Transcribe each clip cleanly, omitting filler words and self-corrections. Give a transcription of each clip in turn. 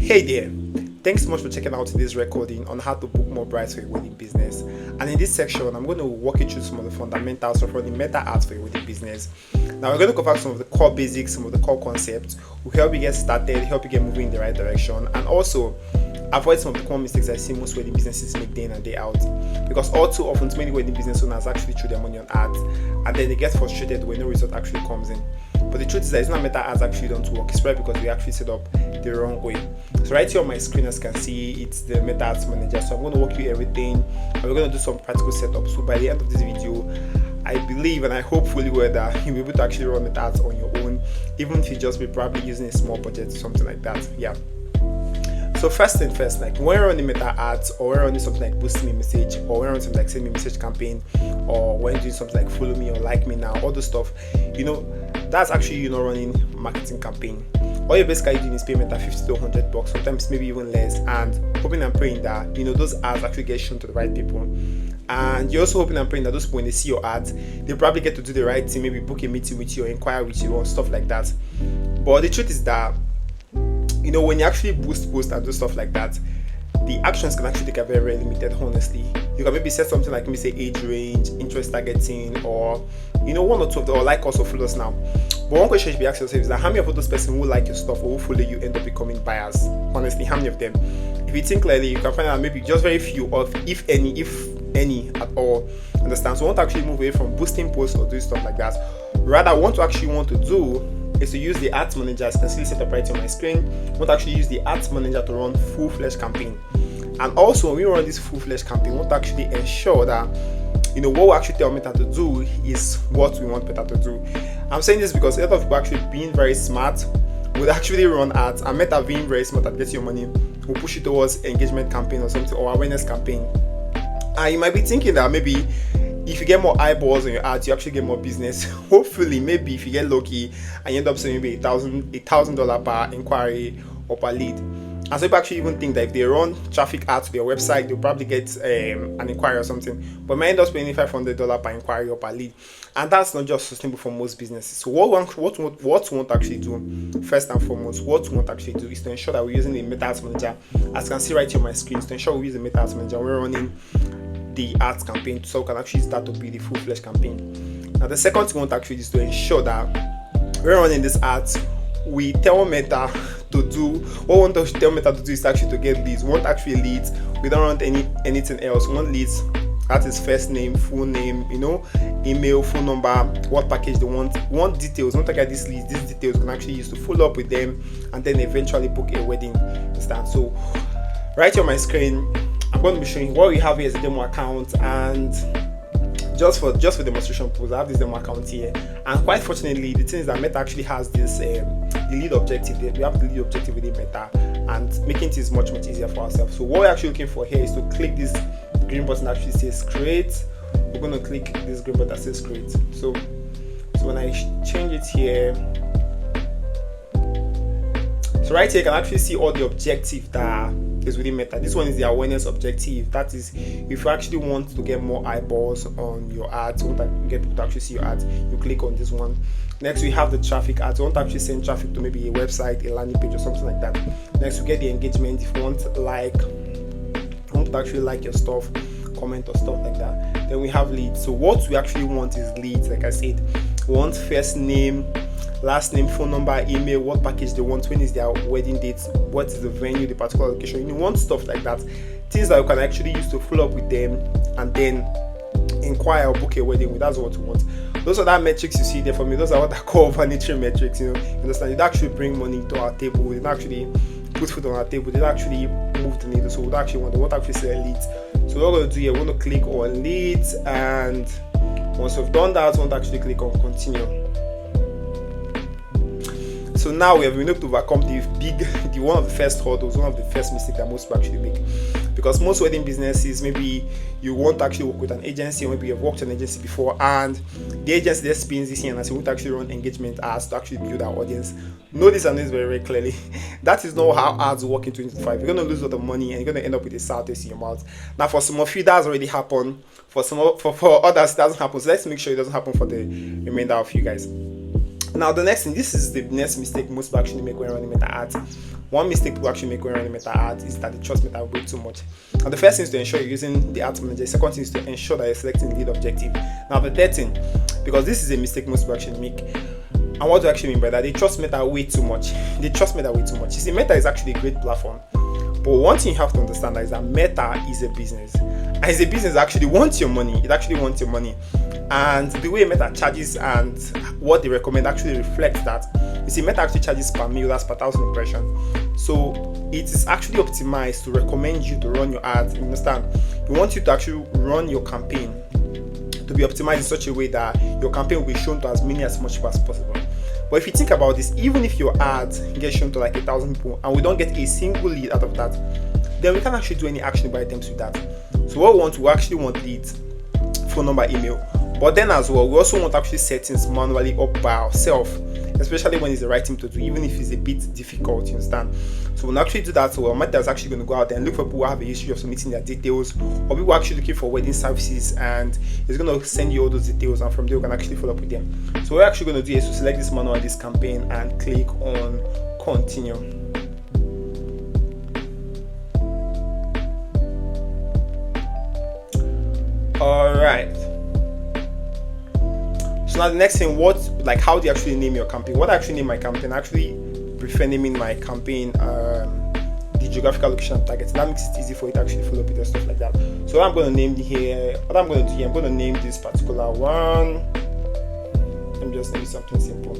Hey there, thanks so much for checking out this recording on how to book more brides for your wedding business. And in this section, I'm going to walk you through some of the fundamentals of running meta ads for your wedding business. Now, we're going to cover some of the core basics, some of the core concepts, will help you get started, help you get moving in the right direction, and also avoid some of the common mistakes I see most wedding businesses make day in and day out. Because all too often, many wedding business owners actually throw their money on ads, and then they get frustrated when no result actually comes in. But the truth is that it's not meta ads actually don't work. It's probably because we actually set up the wrong way. So right here on my screen, as you can see, it's the meta ads manager. So I'm going to walk you everything, and we're going to do some practical setup. So by the end of this video, I believe and I hope fully well that you'll be able to actually run meta ads on your own, even if you just be probably using a small budget or something like that. Yeah. So first thing first, like when you're running meta ads, or when you're running something like boost me message, or when you're running something like send me message campaign, or when you're doing something like follow me or like me now, all the stuff, that's actually running marketing campaign. All you're basically doing is pay Meta $50 to $100, sometimes maybe even less, and hoping and praying that those ads actually get shown to the right people. And you're also hoping and praying that those people, when they see your ads, they probably get to do the right thing, maybe book a meeting with you or inquire with you or stuff like that. But the truth is that when you actually post and do stuff like that, the actions can actually take a very, very limited, honestly. You can maybe set something like, maybe say age range, interest targeting, or one or two of them, or like us or follow us now. But one question you should be asking yourself is that how many of those persons who like your stuff or who follow you end up becoming buyers? Honestly, how many of them? If you think clearly, you can find out maybe just very few of, if any at all. Understand? So, want to actually move away from boosting posts or doing stuff like that. Rather, what you actually want to do is to use the ads manager, as you can see set up right on my screen. We want to actually use the ads manager to run full-fledged campaign. And also, when we run this full-fledged campaign, we want to actually ensure that what we actually tell Meta to do is what we want Meta to do. I'm saying this because a lot of people actually being very smart would actually run ads, and Meta being very smart at getting your money will push you towards engagement campaign or something, or awareness campaign. And you might be thinking that maybe if you get more eyeballs on your ads, you actually get more business. Hopefully, maybe if you get lucky and you end up selling maybe $1,000 per inquiry or per lead. And so people actually even think that if they run traffic ads to their website, they'll probably get an inquiry or something. But might end up spending $500 per inquiry or per lead. And that's not just sustainable for most businesses. So what we want to actually do, first and foremost, what we want to actually do is to ensure that we're using the Meta Ads Manager. As you can see right here on my screen, to ensure we use the Meta Ads Manager, we're running the ads campaign, so we can actually start to be the full-fledged campaign. Now the second thing we want to actually do is to ensure that we're running these ads, we tell Meta to do what we want to tell Meta to do is actually to get leads. We want actually leads. We don't want anything else. We want leads. That is first name, full name, email, phone number, what package they want. We want details. We want to get these leads. These details can actually use to follow up with them and then eventually book a wedding instance. So right here on my screen, I'm going to be showing what we have here as a demo account, and just for demonstration purposes, I have this demo account here. And quite fortunately, the thing is that Meta actually has this the lead objective there. We have the lead objective within Meta, and making things much easier for ourselves. So what we're actually looking for here is to click this green button that actually says create. We're going to click this green button that says create. So when I change it here, so right here you can actually see all the objective that is within Meta. This one is the awareness objective. That is, if you actually want to get more eyeballs on your ads, you want to get people to actually see your ads, you click on this one. Next, we have the traffic ads. You want to actually send traffic to maybe a website, a landing page, or something like that. Next, we get the engagement. If you want to actually like your stuff, comment or stuff like that. Then we have leads. So what we actually want is leads. Like I said, we want first name, last name, phone number, email, what package they want, when is their wedding date, what is the venue, the particular location. You want stuff like that, things that you can actually use to follow up with them and then inquire or book a wedding with. That's what you want. Those are the metrics you see there for me. Those are what I call vanity metrics. You understand? It actually bring money to our table. It actually put food on our table. It actually move the needle. So we actually want to actually sell leads. So what we're going to do here, we're going to click on leads, and once we've done that, we want to actually click on continue. So now we have been able to overcome the one of the first hurdles, one of the first mistakes that most people actually make. Because most wedding businesses, maybe you want to actually work with an agency, or maybe you've worked with an agency before, and the agency there spins this in and say we want to actually run engagement ads to actually build our audience. Know this and this very, very clearly. That is not how ads work in 2025. You're going to lose a lot of money and you're going to end up with a sour taste in your mouth. Now, for some of you, that's already happened. For others, it doesn't happen. So let's make sure it doesn't happen for the remainder of you guys. Now the next thing, this is the next mistake most people actually make when running meta ads. One mistake people actually make when running meta ads is that they trust meta way too much. And the first thing is to ensure you're using the ads manager. The second thing is to ensure that you're selecting lead objective. Now the third thing, because this is a mistake most people actually make, and what do I actually mean by that? They trust meta way too much. They trust meta way too much. You see, meta is actually a great platform, but one thing you have to understand is that meta is a business, and it's a business that actually wants your money. It actually wants your money, and the way meta charges and what they recommend actually reflects that. You see, meta actually charges per mil, that's per 1,000 impressions. So it is actually optimized to recommend you to run your ads. You understand? We want you to actually run your campaign to be optimized in such a way that your campaign will be shown to as much people as possible. But if you think about this, even if your ads get shown to like 1,000 people and we don't get a single lead out of that, then we can't actually do any actionable items with that. So what we actually want leads, phone number, email. But then as well, we also want actually settings manually up by ourselves, especially when it's the right thing to do, even if it's a bit difficult, you understand? So we'll actually do that. So our manager is actually going to go out there and look for people who have a history of submitting their details, or people actually looking for wedding services, and it's going to send you all those details, and from there we can actually follow up with them. So what we're actually going to do is to select this manual, this campaign, and click on continue. Alright. So now the next thing, how do you actually name your campaign? What I actually name my campaign, I actually prefer naming my campaign the geographical location and target. That makes it easy for it to actually follow up with and stuff like that. So what I'm going to name here, I'm going to name this particular one. Let me just name something simple.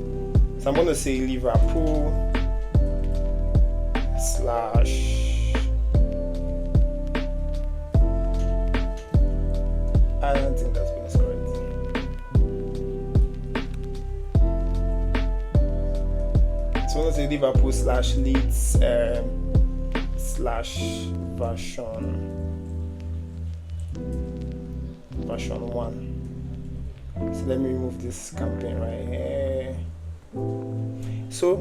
So I'm going to say Liverpool / I don't think that's going to correct. So I'm going to say Liverpool / Leeds version 1. So let me remove this campaign right here. So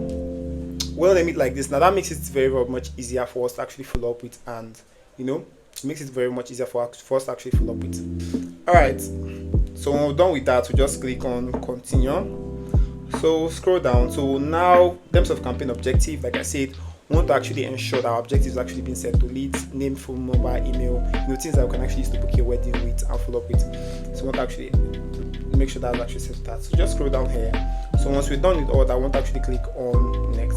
we'll name it like this. Now that makes it very, very much easier for us to actually follow up with, and it makes it very much easier for us to actually follow up with. Alright, so when we're done with that, we just click on continue. So scroll down. So now in terms of campaign objective, like I said, we want to actually ensure that our objectives actually being set to leads, name, phone number, email, things that we can actually use to book a wedding with and follow up with. So we want to actually make sure that's actually set to that. So just scroll down here. So once we're done with all that, I want to actually click on next.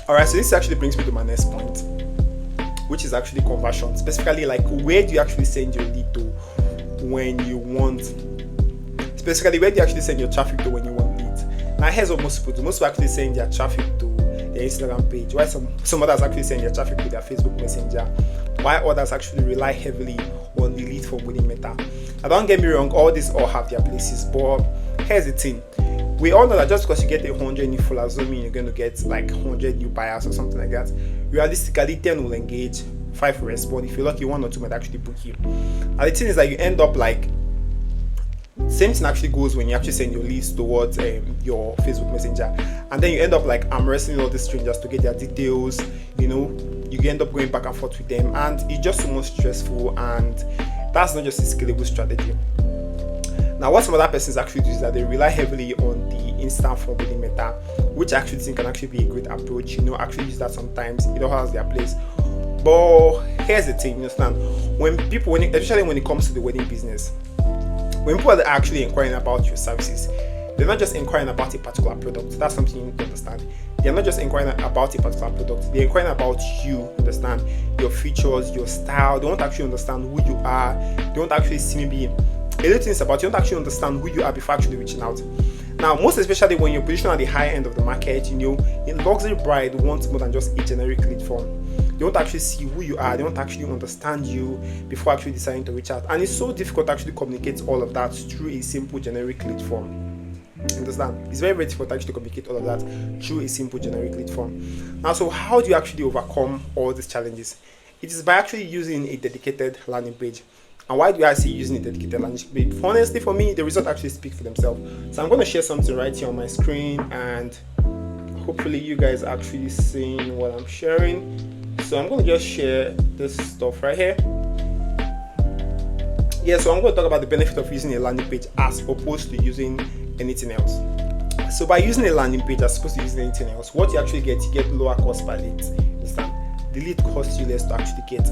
Alright, so this actually brings me to my next point, which is actually conversion. Specifically, like, where do you actually send your lead to when you want, specifically where do you actually send your traffic to when you want leads? Now here's what most people do. Most people actually send their traffic to their Instagram page, while some others actually send their traffic to their Facebook Messenger, while others actually rely heavily on the lead from within Meta. Now don't get me wrong, all these all have their places, but here's the thing. We all know that just because you get 100 new followers doesn't mean you're going to get like 100 new buyers or something like that. Realistically, 10 will engage, 5 will respond. If you're lucky, 1 or 2 might actually book you. And the thing is that you end up like, same thing actually goes when you actually send your leads towards your Facebook Messenger, and then you end up like arm wrestling all these strangers to get their details. You end up going back and forth with them, and it's just so much stressful, and that's not just a scalable strategy. Now, what some other persons actually do is that they rely heavily on the instant form within Meta, which I actually think can actually be a great approach. Actually use that sometimes. It all has their place. But here's the thing, you understand? Especially when it comes to the wedding business, when people are actually inquiring about your services, they're not just inquiring about a particular product. That's something you need to understand. They're not just inquiring about a particular product. They're inquiring about you, understand? Your features, your style. They don't actually understand who you are. They don't actually see maybe a little things about you. Don't actually understand who you are before actually reaching out. Now, most especially when you're positioned at the high end of the market, a luxury bride wants more than just a generic lead form. They don't actually see who you are. They don't actually understand you before actually deciding to reach out. And it's so difficult to actually communicate all of that through a simple generic lead form. Understand? It's very, very difficult to actually communicate all of that through a simple generic lead form. Now, so how do you actually overcome all these challenges? It is by actually using a dedicated landing page. And why do I say using a dedicated landing page? Honestly, for me, the results actually speak for themselves. So I'm going to share something right here on my screen, and hopefully you guys are actually seeing what I'm sharing. So I'm going to just share this stuff right here. Yeah, so I'm going to talk about the benefit of using a landing page as opposed to using anything else. So by using a landing page as opposed to using anything else, what you actually get, you get lower cost per lead. Understand? The lead costs you less to actually get,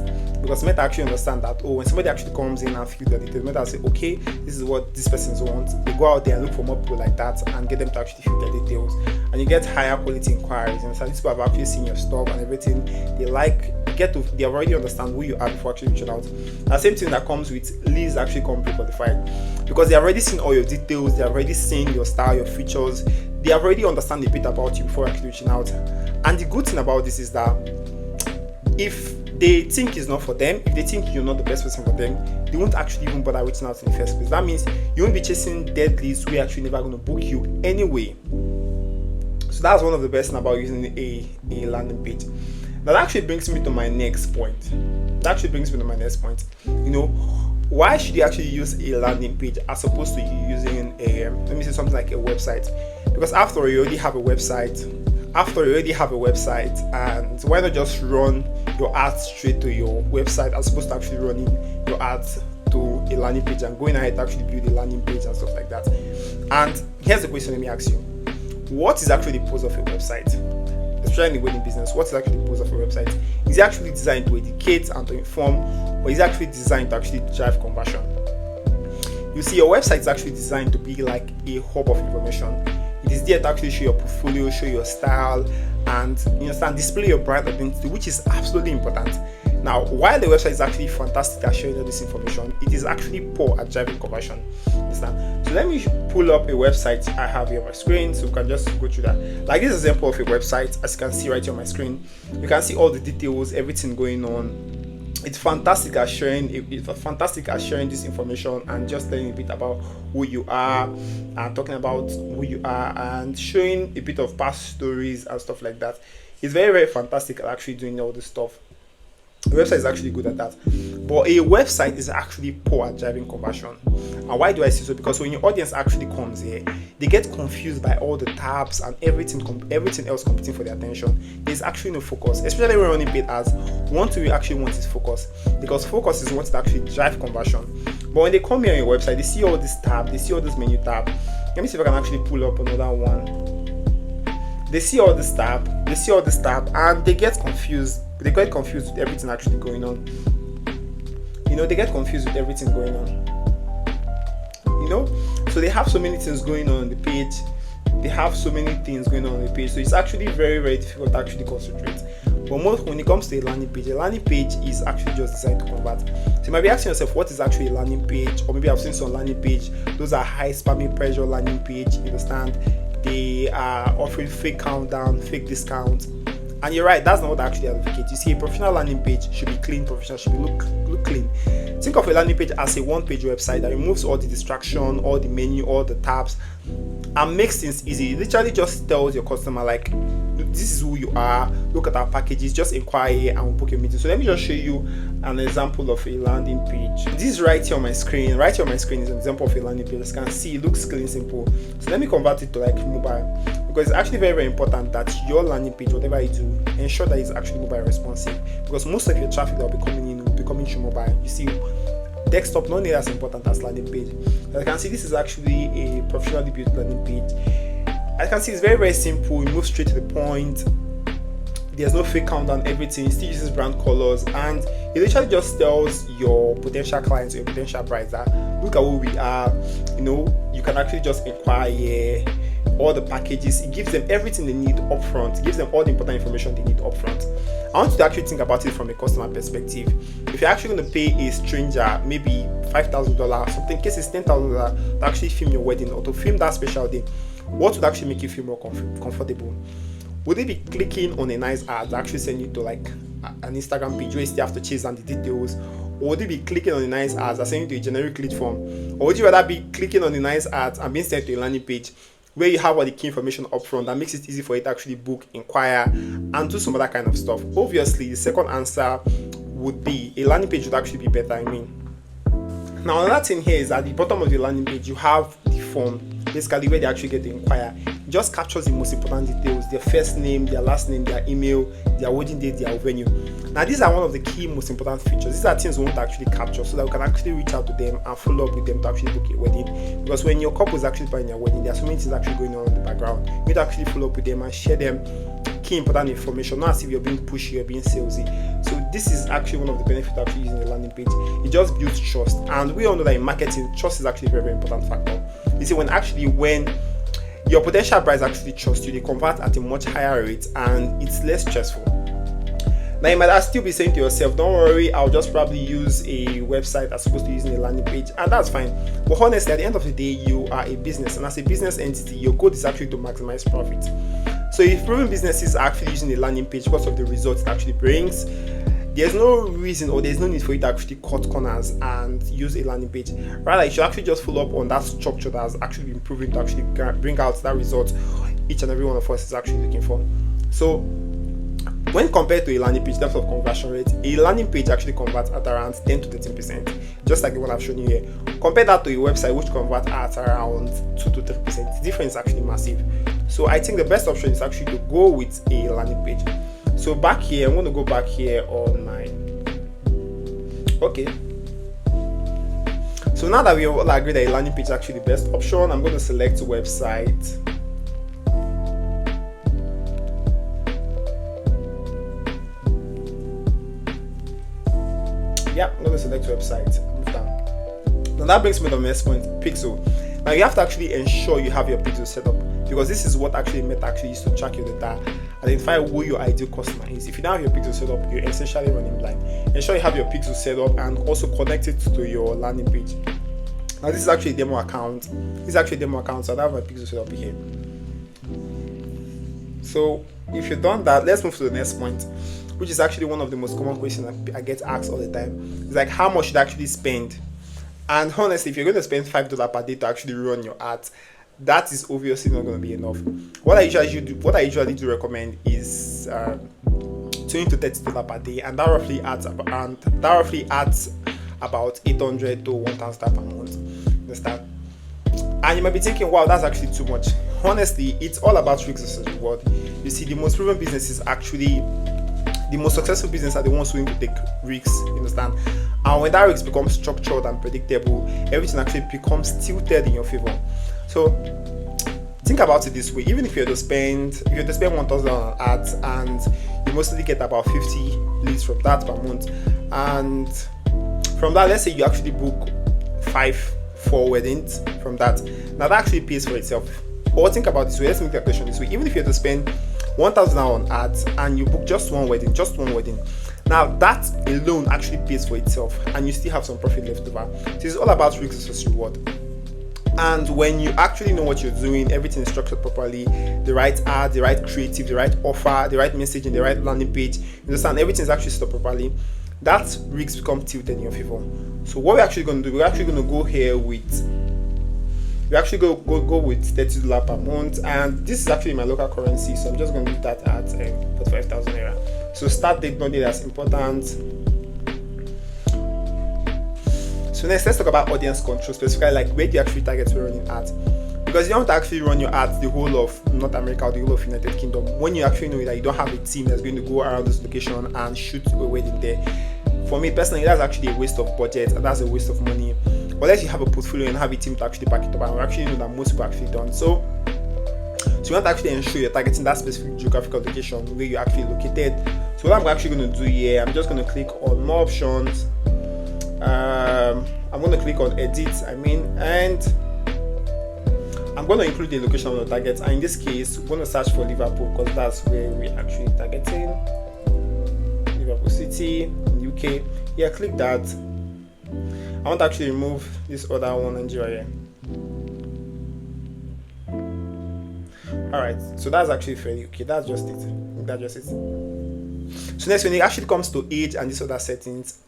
because Meta actually understand that, oh, when somebody actually comes in and fill the details, Meta say, okay, this is what this person's wants. They go out there and look for more people like that and get them to actually fill their details, and you get higher quality inquiries. And so these people have actually seen your stuff and everything. They already understand who you are before actually reaching out. The same thing that comes with leads actually come pre-qualified, because they already seen all your details, they already seen your style, your features, they already understand a bit about you before actually reaching out. And the good thing about this is that if they think it's not for them, if they think you're not the best person for them, they won't actually even bother reaching out in the first place. That means you won't be chasing dead leads who are actually never going to book you anyway. So that's one of the best things about using a landing page. That actually brings me to my next point. You know, why should you actually use a landing page as opposed to using let me say something like a website? Because after all, you already have a website. And why not just run your ads straight to your website as opposed to actually running your ads to a landing page and going ahead to actually build a landing page and stuff like that? And here's the question, let me ask you. What is actually the purpose of a website? Especially in the wedding business, what is actually the purpose of a website? Is it actually designed to educate and to inform, or is it actually designed to actually drive conversion? You see, your website is actually designed to be like a hub of information. It is there to actually show your portfolio, show your style, and you understand, display your brand identity, which is absolutely important. Now, while the website is actually fantastic at showing all this information, it is actually poor at driving conversion. Understand? So let me pull up a website I have here on my screen, so we can just go through that. Like this example of a website, as you can see right here on my screen, you can see all the details, everything going on. It's fantastic at sharing this information and just telling a bit about who you are and talking about who you are and showing a bit of past stories and stuff like that. It's very, very fantastic at actually doing all this stuff. The website is actually good at that, but a website is actually poor at driving conversion. And why do I say so? Because when your audience actually comes here, they get confused by all the tabs and everything else competing for their attention. There's actually no focus, especially when running paid ads. What we actually want is focus, because focus is what actually drive conversion. But when they come here on your website, they see all this tab, they see all this menu tab. Let me see if I can actually pull up another one. They see all this tab, and they get confused. They get confused with everything actually going on. So they have so many things going on the page. So it's actually very, very difficult to actually concentrate. But when it comes to a landing page is actually just designed to convert. So you might be asking yourself, what is actually a landing page? Or maybe I've seen some landing page. Those are high spamming pressure landing page. You understand? They are offering fake countdown, fake discounts. And you're right, that's not what I actually advocate. You see, a professional landing page should be clean, professional, should be look clean. Think of a landing page as a one-page website that removes all the distraction, all the menu, all the tabs, and makes things easy. It literally just tells your customer, like, this is who you are, look at our packages, just inquire here and we'll book a meeting. So let me just show you an example of a landing page. This right here on my screen is an example of a landing page. As you can see, it looks clean, simple. So let me convert it to like mobile, because it's actually very, very important that your landing page, whatever you do, ensure that it's actually mobile responsive, because most of your traffic that will be coming in will be coming through mobile. You see, desktop not nearly as important as landing page. As you can see, this is actually a professionally built landing page. As you can see, it's very, very simple. It moves straight to the point. There's no fake countdown, everything. It still uses brand colors, and it literally just tells your potential clients or your potential brides that look at who we are. You can actually just inquire all the packages. It gives them everything they need upfront. It gives them all the important information they need upfront. I want you to actually think about it from a customer perspective. If you're actually going to pay a stranger maybe $5,000, something in case it's $10,000 to actually film your wedding or to film that special day, what would actually make you feel more comfortable? Would they be clicking on a nice ad that actually send you to like an Instagram page where you still have to chase down the details? Or would you be clicking on the nice ads that send you to a generic lead form? Or would you rather be clicking on the nice ads and being sent to a landing page where you have all the key information up front that makes it easy for you to actually book, inquire, and do some other kind of stuff? Obviously, the second answer would be a landing page would actually be better. Now, another thing here is at the bottom of the landing page, you have the form, basically where they actually get to inquire. It just captures the most important details: their first name, their last name, their email, their wedding date, their venue. Now these are one of the key most important features. These are things we want to actually capture so that we can actually reach out to them and follow up with them to actually book a wedding. Because when your couple is actually planning their wedding, there are so many things actually going on in the background. You need to actually follow up with them and share them key important information, not as if you're being pushy, you're being salesy. So this is actually one of the benefits of actually using a landing page. It just builds trust, and we all know that in marketing, trust is actually a very, very important factor. You see, when your potential brides actually trust you, they convert at a much higher rate and it's less stressful. Now you might still be saying to yourself, don't worry, I'll just probably use a website as opposed to using a landing page, and that's fine. But honestly, at the end of the day, you are a business, and as a business entity, your goal is actually to maximize profit. So if proven businesses are actually using a landing page because of the results it actually brings, there's no reason or there's no need for you to actually cut corners and use a landing page. Rather, you should actually just follow up on that structure that has actually been proven to actually bring out that result each and every one of us is actually looking for. So when compared to a landing page in terms of conversion rate, a landing page actually converts at around 10 to 13%, just like the one I've shown you here. Compare that to a website which converts at around 2 to 3%. The difference is actually massive. So I think the best option is actually to go with a landing page. So back here, I'm going to go back here on my... Okay. So now that we all agree that a landing page is actually the best option, I'm going to select website. Yeah, I'm going to select website. Move down. Now that brings me to the next point, pixel. Now you have to actually ensure you have your pixel set up, because this is what actually Meta actually used to track your data, identify who your ideal customer is. If you don't have your pixel set up, you're essentially running blind. Ensure you have your pixel set up and also connect it to your landing page. Now this is actually a demo account. So I don't have my pixel set up here. So if you've done that, let's move to the next point, which is actually one of the most common questions I get asked all the time. It's like, how much should I actually spend? And honestly, if you're going to spend $5 per day to actually run your ads, that is obviously not going to be enough. What I usually do recommend is $20 to $30 per day, and that roughly adds about $800 to $1,000 per month. Understand? And you might be thinking, wow, that's actually too much. Honestly, it's all about risk versus reward. You see, the most proven businesses actually, the most successful business are the ones willing to take risks, you understand? And when that risk becomes structured and predictable, everything actually becomes tilted in your favor. So think about it this way: even if you had to spend $1,000 on ads and you mostly get about 50 leads from that per month, and from that, let's say you actually book 4 weddings from that, now that actually pays for itself. Or think about this way, let's make the question this way: even if you had to spend $1,000 on ads and you book just one wedding, now that alone actually pays for itself, and you still have some profit left over. So it's all about risk versus reward. And when you actually know what you're doing, everything is structured properly, the right ad, the right creative, the right offer, the right messaging, the right landing page, you understand, everything is actually set up properly, that risk becomes tilted in your favor. So what we're actually going to do, we're actually going to go here with, we actually go with $30 per month, and this is actually my local currency, so I'm just going to leave that at 45,000 naira. So start date, not date, that's important. So next, let's talk about audience control, specifically like where do you actually target to running ads? Because you don't want to actually run your ads the whole of North America or the whole of United Kingdom when you actually know that you don't have a team that's going to go around this location and shoot a wedding there. For me personally, that's actually a waste of budget and that's a waste of money. Unless you have a portfolio and have a team to actually back it up, and we actually know that most people actually don't. So you want to actually ensure you're targeting that specific geographical location where you're actually located. So what I'm actually going to do here, I'm just going to click on more options. I'm going to click on edit, and I'm going to include the location of the target. And in this case, we're going to search for Liverpool because that's where we're actually targeting. Liverpool City, UK. Yeah, click that. I want to actually remove this other one, Nigeria. Alright, so that's actually fairly okay. That's just it. So next, when it actually comes to age and these other settings,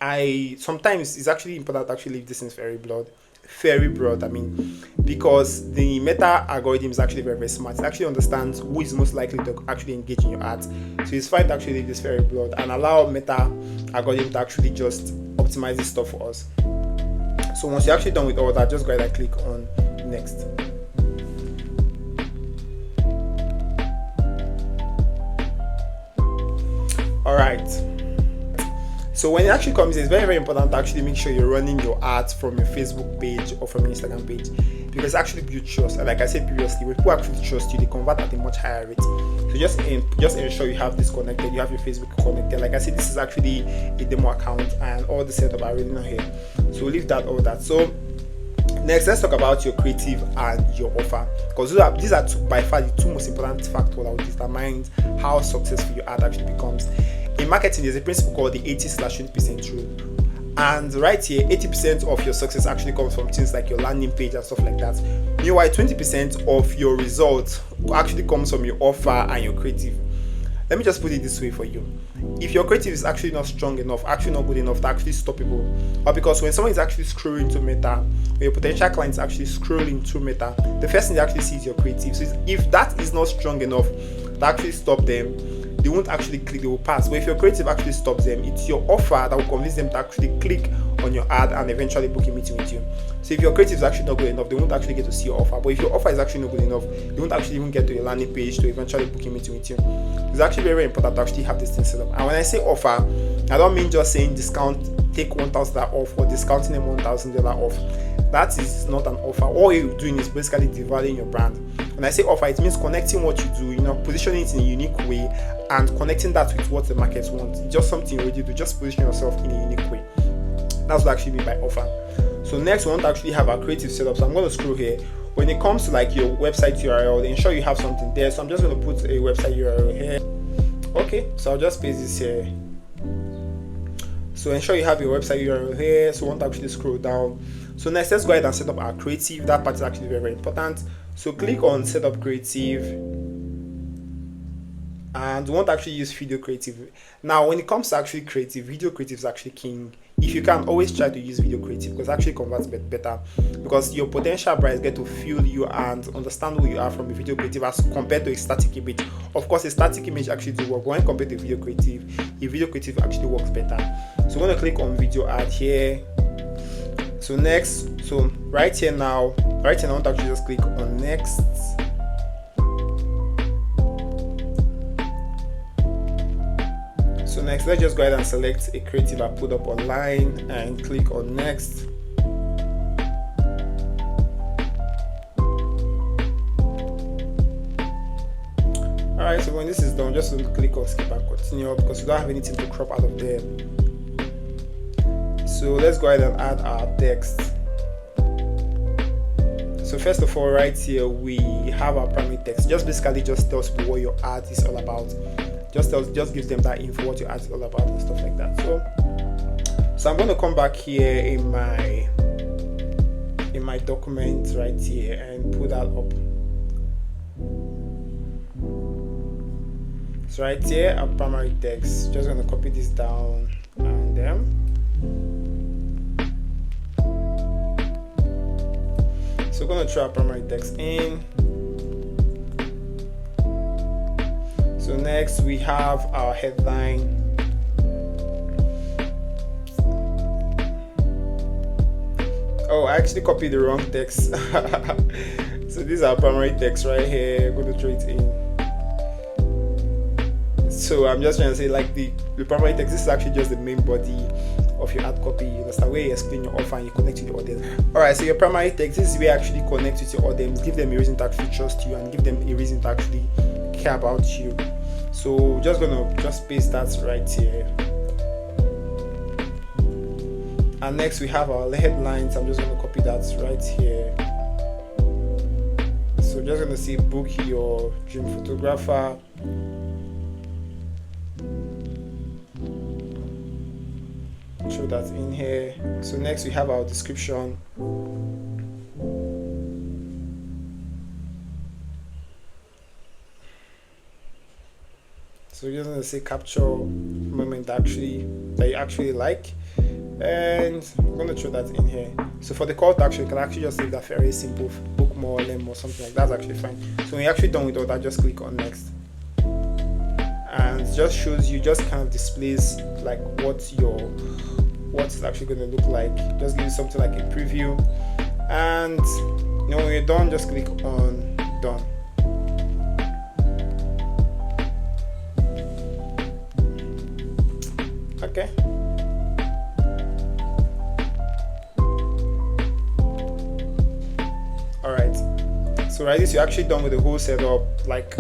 sometimes it's actually important to actually leave this things very broad, because the Meta algorithm is actually very, very smart. It actually understands who is most likely to actually engage in your ads. So it's fine to actually leave this very broad and allow Meta algorithm to actually just optimize this stuff for us. So once you're actually done with all that, just go ahead and click on next. All right. So when it actually comes, it's very, very important to actually make sure you're running your ads from your Facebook page or from your Instagram page, because actually build trust. And like I said previously, when people actually trust you, they convert at a much higher rate. So just ensure you have this connected, you have your Facebook connected. Like I said, this is actually a demo account and all the setup are really not here. So we'll leave that, all that. So next, let's talk about your creative and your offer, because these are by far the two most important factors that will determine how successful your ad actually becomes. In marketing, there's a principle called the 80/20% rule. And right here, 80% of your success actually comes from things like your landing page and stuff like that. Meanwhile, 20% of your results actually comes from your offer and your creative. Let me just put it this way for you. If your creative is actually not strong enough, actually not good enough to actually stop people, or because when someone is actually scrolling to Meta, when your potential client is actually scrolling through Meta, the first thing they actually see is your creative. So if that is not strong enough to actually stop them, they won't actually click, they will pass. But if your creative actually stops them, it's your offer that will convince them to actually click on your ad and eventually book a meeting with you. So if your creative is actually not good enough, they won't actually get to see your offer. But if your offer is actually not good enough, they won't actually even get to your landing page to eventually book a meeting with you. It's actually very, very important to actually have this thing set up. And when I say offer, I don't mean just saying discount, take $1,000 off, or discounting them $1,000 off. That is not an offer. All you're doing is basically devaluing your brand. When I say offer, it means connecting what you do, positioning it in a unique way and connecting that with what the market wants. It's just something you already do, just position yourself in a unique way. That's what I actually mean by offer. So next, we want to actually have our creative setup. So I'm going to scroll here. When it comes to like your website URL, ensure you have something there. So I'm just going to put a website URL here. Okay, so I'll just paste this here. So ensure you have your website URL here. So we want to actually scroll down. So next, let's go ahead and set up our creative. That part is actually very, very important. So click on set up creative, and we want to actually use video creative. Now when it comes to actually creative, video creative is actually king. If you can, always try to use video creative, because it actually converts better, because your potential brides get to feel you and understand who you are from a video creative as compared to a static image. Of course, a static image actually do work, but when compared to video creative, a video creative actually works better. So we're going to click on video ad here. So next, so right here now I want to actually just click on next. So next, let's just go ahead and select a creative I put up online and click on next. Alright, so when this is done, just click on skip and continue, because you don't have anything to crop out of there. So let's go ahead and add our text. So first of all, right here we have our primary text. Just basically just tells people what your ad is all about. Just gives them that info, what your ad is all about and stuff like that. So I'm going to come back here in my document right here and put that up. So right here, our primary text. Just going to copy this down and so we're going to throw our primary text in. So next we have our headline. Oh, I actually copied the wrong text. So this is our primary text right here. I'm going to throw it in. So I'm just trying to say, like the primary text, this is actually just the main body of your ad copy. You understand, where you explain your offer and you connect with the audience. Alright, so your primary text, this is where you actually connect with your audience, give them a reason to actually trust you and give them a reason to actually care about you. So just gonna paste that right here. And next we have our headlines. I'm just gonna copy that right here. So just gonna say book your dream photographer. Show that in here. So next we have our description. So you're just gonna say capture moment that you actually like, and I'm gonna throw that in here. So for the call to action, you can actually just leave that very simple: book more, learn more, something like that. That's actually fine. So when you're actually done with all that, just click on next, and it just shows you, just kind of displays like what it's actually going to look like. Just give you something like a preview, and when you're done, just click on done. So right, this you're actually done with the whole setup, like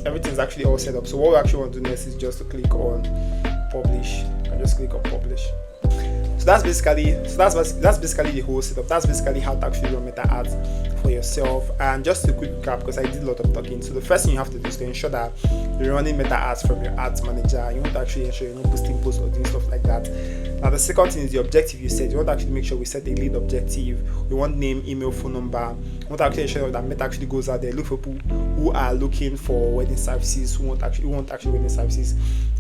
everything's actually all set up. So what we actually want to do next is just to click on publish and just click on publish. So that's basically the whole setup. That's basically how to actually run meta ads for yourself. And just a quick recap, because I did a lot of talking. So the first thing you have to do is to ensure that you're running meta ads from your ads manager. You want to actually ensure you're not posting posts or doing stuff like that. Now the second thing is the objective you set. You want to actually make sure we set a lead objective. We want name, email, phone number. We want to actually ensure that Meta actually goes out there, look for people who are looking for wedding services, who want actually wedding services,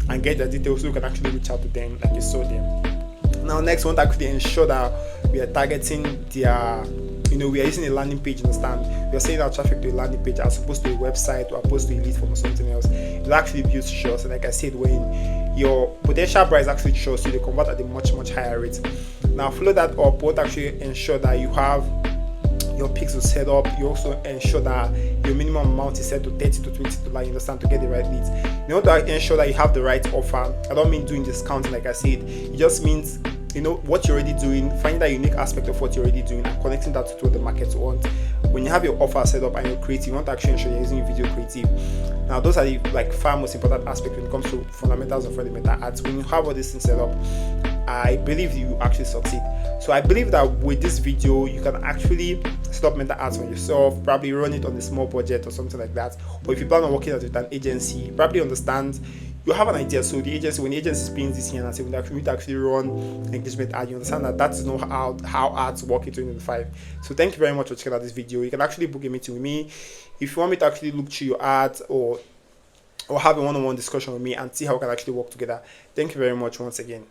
and get their details so you can actually reach out to them like you saw them. Now next, we want to actually ensure that we are targeting their, we are using a landing page, understand? We are sending out traffic to a landing page as opposed to a website or opposed to a lead form or something else. It actually builds trust. And like I said, when your potential brides actually trust you, they convert at a much higher rate. Now follow that up. We want to actually ensure that you have your pixels set up. You also ensure that your minimum amount is set to $30 to $20, you understand, to get the right leads. You want to ensure that you have the right offer. I don't mean doing discounting like I said. It just means what you're already doing, finding that unique aspect of what you're already doing and connecting that to what the market wants. When you have your offer set up and you're creative, you want to actually ensure you're using video creative. Now those are the far most important aspects when it comes to fundamentals of running meta ads. When you have all these things set up, I believe you actually succeed. So I believe that with this video you can actually set up meta ads for yourself, probably run it on a small budget or something like that. Or if you plan on working with an agency, probably understand, you have an idea. So the agency, when the agency is paying this here and I say we need to actually run engagement ad, you understand that is not how ads work in 2025. So thank you very much for checking out this video. You can actually book a meeting with me if you want me to actually look through your ads or have a one-on-one discussion with me and see how we can actually work together. Thank you very much once again.